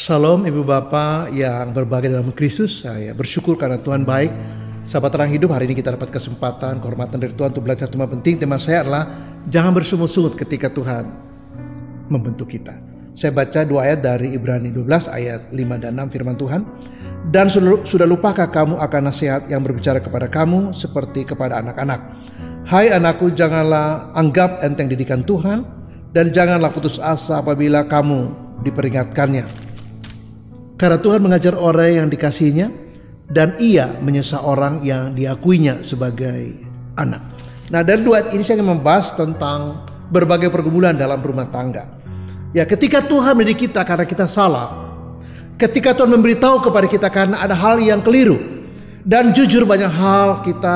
Salam Ibu Bapak yang berbahagia dalam Kristus. Saya bersyukur karena Tuhan baik. Sahabat Terang Hidup, hari ini kita dapat kesempatan, kehormatan dari Tuhan untuk belajar tema penting. Tema saya adalah jangan bersungut-sungut ketika Tuhan membentuk kita. Saya baca 2 ayat dari Ibrani 12 ayat 5 dan 6 firman Tuhan. Dan sudah lupakah kamu akan nasihat yang berbicara kepada kamu seperti kepada anak-anak? Hai anakku, janganlah anggap enteng didikan Tuhan, dan janganlah putus asa apabila kamu diperingatkannya. Karena Tuhan mengajar orang yang dikasihinya, dan ia menyesa orang yang diakuinya sebagai anak. Nah, dari 2 ayat ini saya akan membahas tentang berbagai pergumulan dalam rumah tangga. Ya, ketika Tuhan mendidik kita karena kita salah, ketika Tuhan memberitahu kepada kita karena ada hal yang keliru, dan jujur banyak hal kita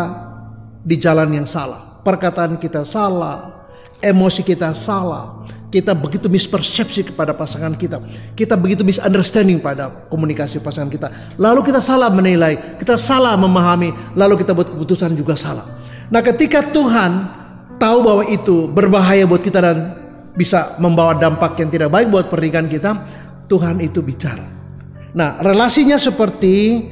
di jalan yang salah, perkataan kita salah, emosi kita salah, kita begitu mispersepsi kepada pasangan kita, kita begitu misunderstanding pada komunikasi pasangan kita, lalu kita salah menilai, kita salah memahami, lalu kita buat keputusan juga salah. Nah, ketika Tuhan tahu bahwa itu berbahaya buat kita dan bisa membawa dampak yang tidak baik buat pernikahan kita, Tuhan itu bicara. Nah, relasinya seperti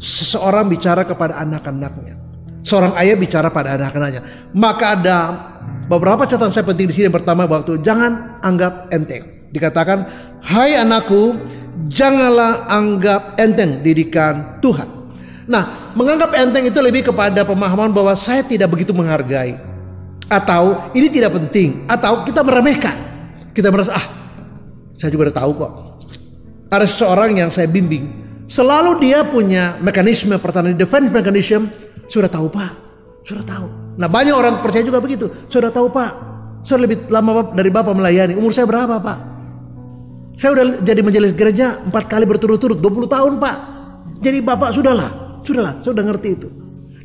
seseorang bicara kepada anak-anaknya, seorang ayah bicara pada anak-anaknya. Maka ada beberapa catatan saya penting di sini. Yang pertama, waktu jangan anggap enteng. Dikatakan, hai anakku, janganlah anggap enteng didikan Tuhan. Nah, menganggap enteng itu lebih kepada pemahaman bahwa saya tidak begitu menghargai, atau ini tidak penting, atau kita meremehkan. Kita merasa, saya juga udah tahu kok. Ada seseorang yang saya bimbing, selalu dia punya mekanisme pertahanan, defense mechanism. Sudah tahu Pak, sudah tahu. Nah, banyak orang percaya juga begitu. Sudah tahu Pak, saya lebih lama dari Bapak melayani. Umur saya berapa Pak? Saya udah jadi majelis gereja 4 kali berturut-turut, 20 tahun Pak. Jadi Bapak sudahlah, saya sudah ngerti itu.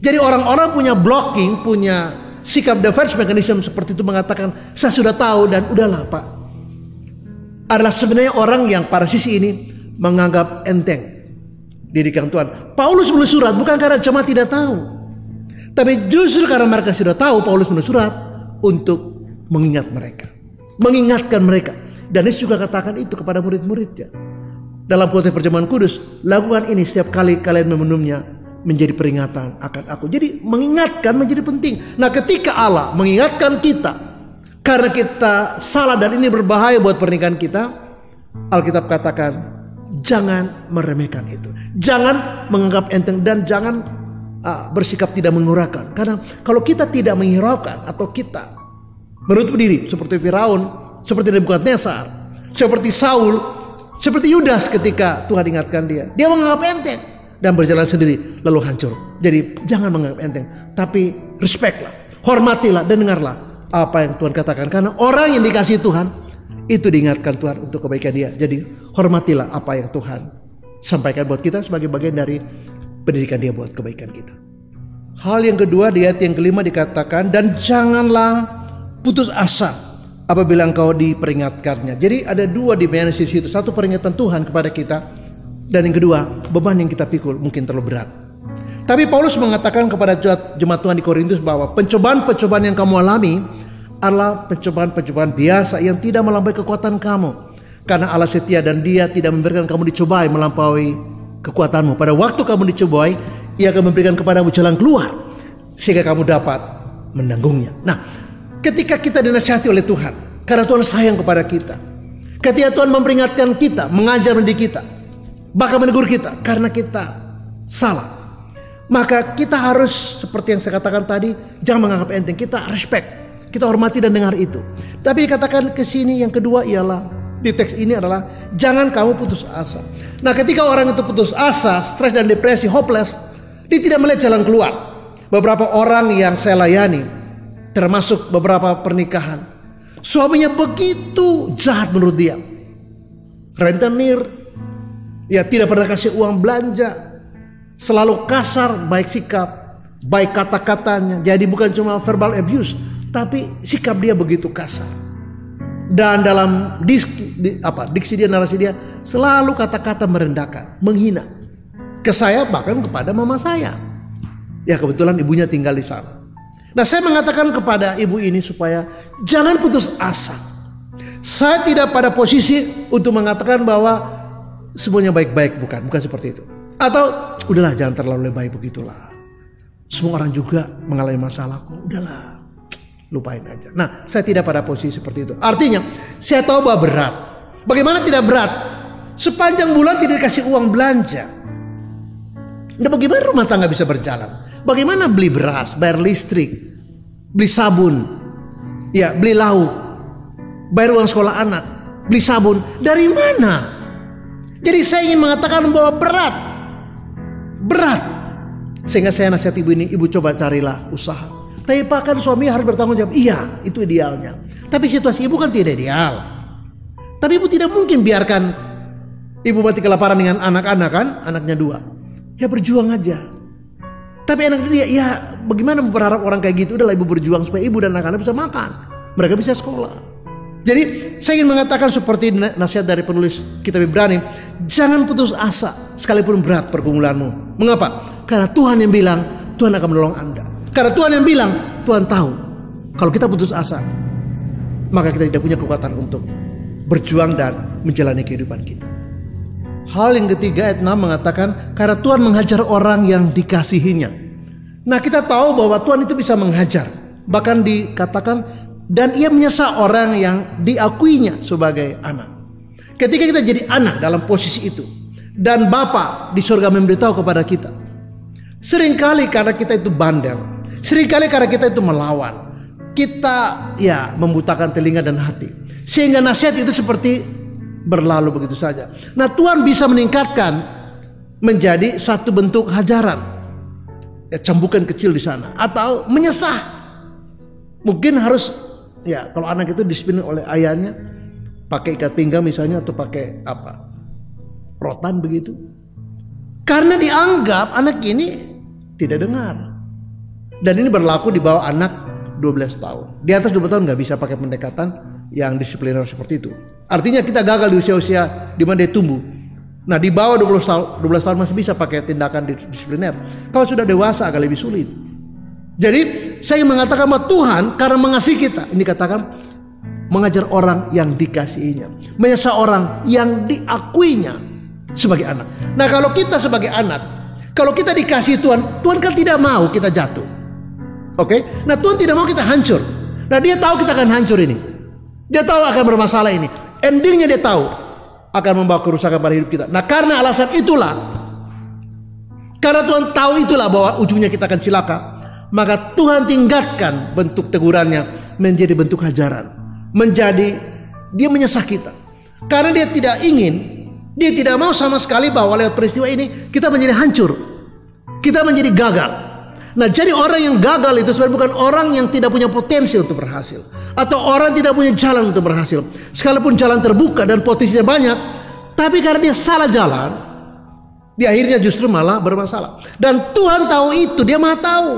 Jadi orang-orang punya blocking, punya sikap defense mechanism seperti itu, mengatakan saya sudah tahu dan udahlah Pak. Adalah sebenarnya orang yang pada sisi ini menganggap enteng didikan Tuhan. Paulus menulis surat bukan karena cuma tidak tahu, tapi justru karena mereka sudah tahu. Paulus menulis surat untuk mengingatkan mereka. Dan Yesus juga katakan itu kepada murid-muridnya. Dalam konteks perjamuan kudus, lakukan ini setiap kali kalian meminumnya menjadi peringatan akan aku. Jadi mengingatkan menjadi penting. Nah, ketika Allah mengingatkan kita karena kita salah dan ini berbahaya buat pernikahan kita, Alkitab katakan jangan meremehkan itu, jangan menganggap enteng, dan jangan bersikap tidak menghiraukan. Karena kalau kita tidak menghiraukan atau kita menutup diri seperti Firaun, seperti Nebukadnezar, seperti Saul, seperti Yudas ketika Tuhan ingatkan dia menganggap enteng dan berjalan sendiri lalu hancur. Jadi jangan menganggap enteng, tapi respectlah, hormatilah dan dengarlah apa yang Tuhan katakan. Karena orang yang dikasihi Tuhan itu diingatkan Tuhan untuk kebaikan dia. Jadi hormatilah apa yang Tuhan sampaikan buat kita sebagai bagian dari pendidikan dia buat kebaikan kita. Hal yang kedua, di ayat yang kelima dikatakan, dan janganlah putus asa apabila engkau diperingatkannya. Jadi ada 2 dimensi situ. Satu, peringatan Tuhan kepada kita, dan yang kedua, beban yang kita pikul mungkin terlalu berat. Tapi Paulus mengatakan kepada jemaat Tuhan di Korintus bahwa pencobaan-pencobaan yang kamu alami adalah pencobaan-pencobaan biasa yang tidak melampaui kekuatan kamu. Karena Allah setia dan Dia tidak memberikan kamu dicobai melampaui kekuatanmu. Pada waktu kamu dicobai, Ia akan memberikan kepadamu jalan keluar sehingga kamu dapat menanggungnya. Nah, ketika kita dinasihati oleh Tuhan, karena Tuhan sayang kepada kita, ketika Tuhan memperingatkan kita, mengajar mendidik kita, bahkan menegur kita karena kita salah, maka kita harus seperti yang saya katakan tadi, jangan menganggap enteng. Kita respect, kita hormati dan dengar itu. Tapi dikatakan ke sini yang kedua ialah, di teks ini adalah jangan kamu putus asa. Nah, ketika orang itu putus asa, stres dan depresi, hopeless, dia tidak melihat jalan keluar. Beberapa orang yang saya layani, termasuk beberapa pernikahan, suaminya begitu jahat menurut dia, rentenir, ya tidak pernah kasih uang belanja, selalu kasar, baik sikap, baik kata-katanya. Jadi bukan cuma verbal abuse, tapi sikap dia begitu kasar. Dan dalam diksi dia, narasi dia, selalu kata-kata merendahkan, menghina. Ke saya, bahkan kepada mama saya. Ya, kebetulan ibunya tinggal di sana. Nah, saya mengatakan kepada ibu ini supaya jangan putus asa. Saya tidak pada posisi untuk mengatakan bahwa semuanya baik-baik, bukan seperti itu. Atau udahlah jangan terlalu lebay begitulah. Semua orang juga mengalami masalah kok, udahlah lupain aja. Nah, saya tidak pada posisi seperti itu. Artinya saya tahu bahwa berat. Bagaimana tidak berat? Sepanjang bulan tidak dikasih uang belanja. Nah, bagaimana rumah tangga bisa berjalan? Bagaimana beli beras, bayar listrik, beli sabun, ya beli lauk, bayar uang sekolah anak, beli sabun, dari mana? Jadi saya ingin mengatakan bahwa berat. Sehingga saya nasihat ibu ini, ibu coba carilah usaha. Tapi Pak, kan suami harus bertanggung jawab. Iya, itu idealnya. Tapi situasi ibu kan tidak ideal. Tapi ibu tidak mungkin biarkan ibu mati kelaparan dengan anak-anak kan, anaknya 2. Ya berjuang aja. Tapi anak dia, ya bagaimana berharap orang kayak gitu? Udahlah ibu berjuang supaya ibu dan anak-anak bisa makan. Mereka bisa sekolah. Jadi saya ingin mengatakan seperti nasihat dari penulis kitab Ibrani. Jangan putus asa sekalipun berat pergumulanmu. Mengapa? Karena Tuhan yang bilang Tuhan akan menolong Anda. Karena Tuhan yang bilang Tuhan tahu. Kalau kita putus asa, maka kita tidak punya kekuatan untuk berjuang dan menjalani kehidupan kita. Hal yang ketiga ayat 6 mengatakan karena Tuhan menghajar orang yang dikasihinya. Nah, kita tahu bahwa Tuhan itu bisa menghajar. Bahkan dikatakan dan ia menyesa orang yang diakuinya sebagai anak. Ketika kita jadi anak dalam posisi itu dan Bapa di surga memberitahu kepada kita, seringkali karena kita itu bandel, seringkali karena kita itu melawan, kita ya membutakan telinga dan hati, sehingga nasihat itu seperti berlalu begitu saja. Nah, Tuhan bisa meningkatkan menjadi satu bentuk hajaran, ya, cambukan kecil di sana, atau menyesah. Mungkin harus, ya kalau anak itu disiplin oleh ayahnya, pakai ikat pinggang misalnya, atau pakai rotan begitu. Karena dianggap anak ini tidak dengar. Dan ini berlaku di bawah anak 12 tahun. Di atas 12 tahun gak bisa pakai pendekatan yang disipliner seperti itu. Artinya kita gagal di usia-usia di mana dia tumbuh. Nah, di bawah 12 tahun masih bisa pakai tindakan disipliner. Kalau sudah dewasa agak lebih sulit. Jadi saya mengatakan bahwa Tuhan karena mengasihi kita, ini katakan mengajar orang yang dikasihinya, menyesa orang yang diakuinya sebagai anak. Nah, kalau kita sebagai anak, kalau kita dikasihi Tuhan, Tuhan kan tidak mau kita jatuh. Oke? Nah, Tuhan tidak mau kita hancur. Nah, dia tahu kita akan hancur ini. Dia tahu akan bermasalah ini. Endingnya dia tahu akan membawa kerusakan pada hidup kita. Nah, karena alasan itulah, karena Tuhan tahu itulah bahwa ujungnya kita akan celaka, maka Tuhan tingkatkan bentuk tegurannya menjadi bentuk hajaran. Menjadi dia menyesah kita. Karena dia tidak ingin, dia tidak mau sama sekali bahwa lewat peristiwa ini kita menjadi hancur, kita menjadi gagal. Nah, jadi orang yang gagal itu sebenarnya bukan orang yang tidak punya potensi untuk berhasil, atau orang tidak punya jalan untuk berhasil. Sekalipun jalan terbuka dan potensinya banyak, tapi karena dia salah jalan, di akhirnya justru malah bermasalah. Dan Tuhan tahu itu, dia maha tahu.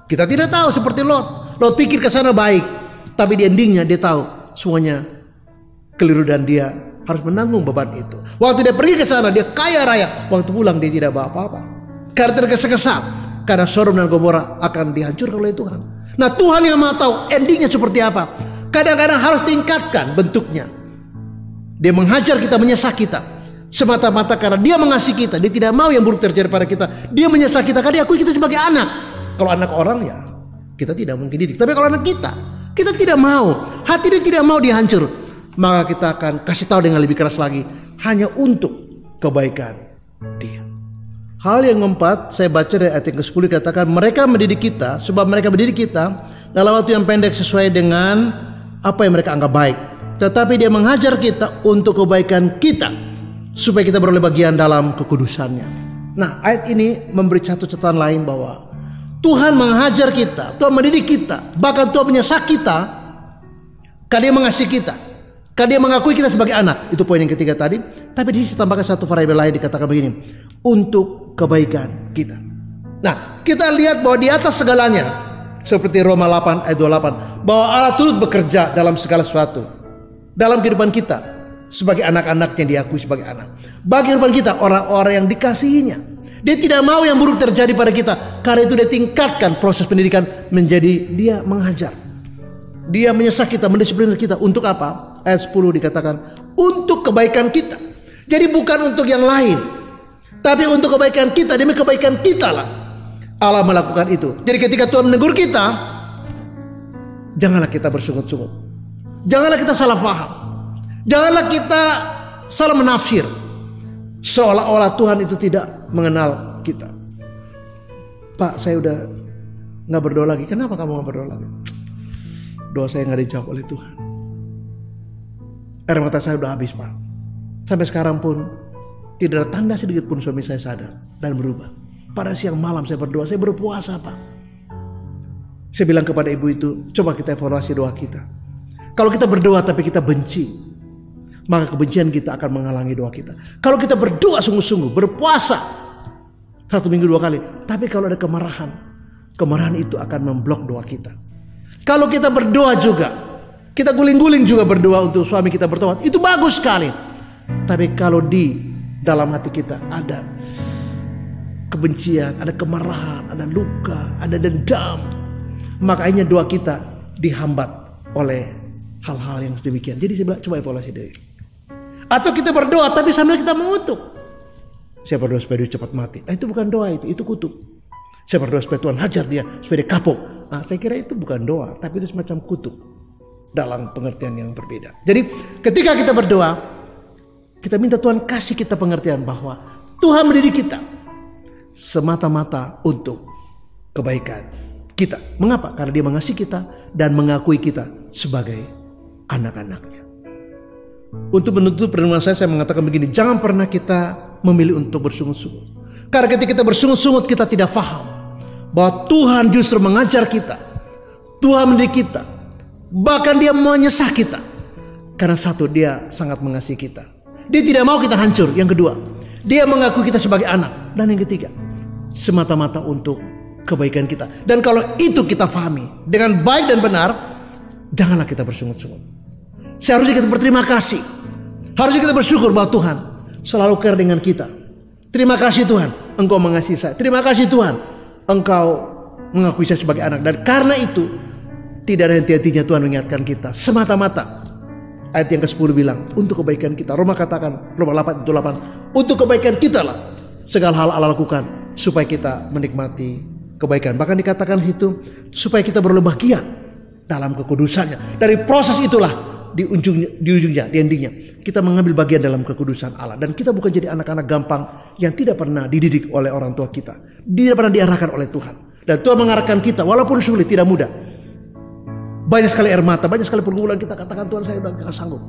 Kita tidak tahu, seperti Lot. Lot pikir ke sana baik, tapi di endingnya dia tahu semuanya keliru dan dia harus menanggung beban itu. Waktu dia pergi ke sana dia kaya raya, waktu pulang dia tidak bawa apa-apa. Karena tergesa-gesa. Karena Sodom dan Gomora akan dihancurkan oleh Tuhan. Nah, Tuhan yang maha tahu endingnya seperti apa. Kadang-kadang harus tingkatkan bentuknya. Dia menghajar kita, menyesah kita, semata-mata karena dia mengasihi kita. Dia tidak mau yang buruk terjadi pada kita. Dia menyesah kita karena dia akui kita sebagai anak. Kalau anak orang ya kita tidak mungkin didik. Tapi kalau anak kita tidak mau. Hati dia tidak mau dihancur. Maka kita akan kasih tahu dengan lebih keras lagi, hanya untuk kebaikan dia. Hal yang keempat, saya baca dari ayat yang ke-10 dikatakan, mereka mendidik kita, sebab mereka mendidik kita dalam waktu yang pendek sesuai dengan apa yang mereka anggap baik. Tetapi dia menghajar kita untuk kebaikan kita, supaya kita beroleh bagian dalam kekudusannya. Nah, ayat ini memberi satu catatan lain bahwa Tuhan menghajar kita, Tuhan mendidik kita, bahkan Tuhan menyesah kita, karena dia mengasihi kita, karena dia mengakui kita sebagai anak. Itu poin yang ketiga tadi. Tapi di sini tambahkan satu variabel lain, dikatakan begini, untuk kebaikan kita. Nah, kita lihat bahwa di atas segalanya, seperti Roma 8 ayat 28, bahwa Allah turut bekerja dalam segala sesuatu dalam kehidupan kita sebagai anak-anak yang diakui sebagai anak. Bagi kehidupan kita, orang-orang yang dikasihinya. Dia tidak mau yang buruk terjadi pada kita. Karena itu dia tingkatkan proses pendidikan menjadi dia menghajar. Dia menyesah kita, mendisipliner kita. Untuk apa? Ayat 10 dikatakan untuk kebaikan kita. Jadi bukan untuk yang lain, tapi untuk kebaikan kita. Demi kebaikan kita lah Allah melakukan itu. Jadi ketika Tuhan menegur kita, janganlah kita bersungut-sungut. Janganlah kita salah paham. Janganlah kita salah menafsir, seolah-olah Tuhan itu tidak mengenal kita. Pak, saya udah gak berdoa lagi. Kenapa kamu gak berdoa lagi? Doa saya gak dijawab oleh Tuhan. Air mata saya udah habis, Pak. Sampai sekarang pun tidak ada tanda sedikit pun suami saya sadar dan berubah. Pada siang malam saya berdoa, saya berpuasa, Pak. Saya bilang kepada ibu itu, coba kita evaluasi doa kita. Kalau kita berdoa tapi kita benci, maka kebencian kita akan menghalangi doa kita. Kalau kita berdoa sungguh-sungguh, berpuasa 1 minggu 2 kali, tapi kalau ada kemarahan, kemarahan itu akan memblok doa kita. Kalau kita berdoa juga, kita guling-guling juga berdoa untuk suami kita bertobat, itu bagus sekali. Tapi kalau di dalam hati kita ada kebencian, ada kemarahan, ada luka, ada dendam, maka akhirnya doa kita dihambat oleh hal-hal yang sedemikian. Jadi saya bilang, coba evaluasi diri. Atau kita berdoa tapi sambil kita mengutuk. Saya berdoa supaya dia cepat mati. Itu bukan doa, itu kutuk. Saya berdoa supaya Tuhan hajar dia, supaya dia kapok. Saya kira itu bukan doa, tapi itu semacam kutuk dalam pengertian yang berbeda. Jadi ketika kita berdoa, kita minta Tuhan kasih kita pengertian bahwa Tuhan mendidik kita semata-mata untuk kebaikan kita. Mengapa? Karena dia mengasihi kita dan mengakui kita sebagai anak-anaknya. Untuk menutup renungan saya mengatakan begini, jangan pernah kita memilih untuk bersungut-sungut. Karena ketika kita bersungut-sungut, kita tidak paham bahwa Tuhan justru mengajar kita, Tuhan mendidik kita, bahkan dia menyesah kita. Karena satu, dia sangat mengasihi kita. Dia tidak mau kita hancur. Yang kedua, dia mengakui kita sebagai anak. Dan yang ketiga, semata-mata untuk kebaikan kita. Dan kalau itu kita pahami dengan baik dan benar, janganlah kita bersungut-sungut. Seharusnya kita berterima kasih. Harusnya kita bersyukur bahwa Tuhan selalu care dengan kita. Terima kasih Tuhan, Engkau mengasihi saya. Terima kasih Tuhan, Engkau mengakui saya sebagai anak. Dan karena itu tidak ada henti-hentinya Tuhan mengingatkan kita semata-mata. Ayat yang ke-10 bilang, untuk kebaikan kita. Roma katakan, Roma 8:8, untuk kebaikan kita lah segala hal Allah lakukan supaya kita menikmati kebaikan. Bahkan dikatakan itu supaya kita beroleh bagian dalam kekudusannya. Dari proses itulah di ujungnya, di endingnya, kita mengambil bagian dalam kekudusan Allah. Dan kita bukan jadi anak-anak gampang yang tidak pernah dididik oleh orang tua kita, tidak pernah diarahkan oleh Tuhan. Dan Tuhan mengarahkan kita walaupun sulit, tidak mudah. Banyak sekali air mata, banyak sekali pergumulan, kita katakan Tuhan saya udah gak sanggup.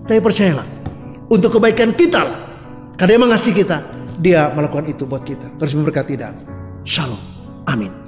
Tapi percayalah, untuk kebaikan kita lah, karena dia mengasihi kita, dia melakukan itu buat kita. Terus memberkati dan shalom, amin.